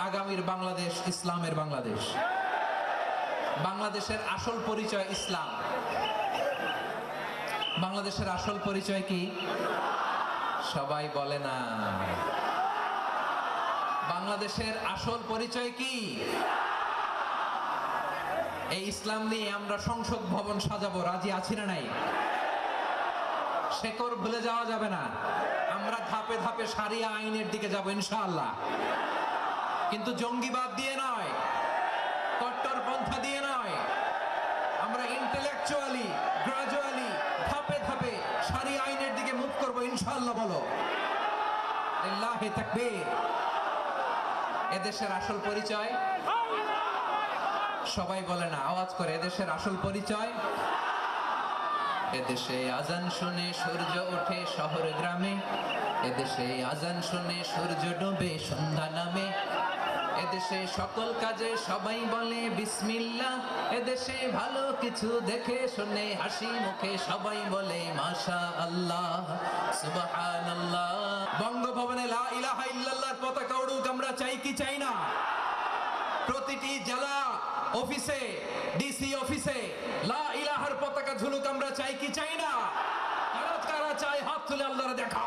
আগামীর বাংলাদেশ ইসলামের বাংলাদেশ। বাংলাদেশের আসল পরিচয় ইসলাম। বাংলাদেশের আসল পরিচয় কি? সবাই বলে না। বাংলাদেশের আসল পরিচয় কি? এই ইসলাম নিয়ে আমরা সংসদ ভবন সাজাবো, রাজি আছি না নাই? শেকড় ভুলে যাওয়া যাবে না। আমরা ধাপে ধাপে শারিয়া আইনের দিকে যাব ইনশাআল্লাহ, কিন্তু জঙ্গিবাদ দিয়ে নয়, কট্টরপন্থা দিয়ে নয়। আমরা ইন্টেলেকচুয়ালি গ্রাজুয়ালি ধাপে ধাপে শারিয়া আইনের দিকে মুভ করব ইনশাআল্লাহ। বলো লিল্লাহি তাকবীর। এদেশের আসল পরিচয় সবাই বলে না, আওয়াজ করে। এদেশের আসল পরিচয়, এদেশে আজান শুনে সূর্য ওঠে শহর গ্রামে, এদেশে আজান শুনে সূর্য ডোবে সন্ধ্যা নামে, এদেশে সকল কাজে সবাই বলে বিসমিল্লাহ, এদেশে ভালো কিছু দেখে শুনে হাসি মুখে সবাই বলে মাশাআল্লাহ সুবহানাল্লাহ। বঙ্গভবনে লা ইলাহা ইল্লাল্লাহর পতাকা উড়ুক, আমরা চাই কি চাই না? প্রতিটি জেলা অফিসে, ডিসি অফিসে লা ইলাহার পতাকা ঝুলুক, আমরা চাই কি চাই না? কারা কারা চাই হাত তুলে আল্লাহর দেখা।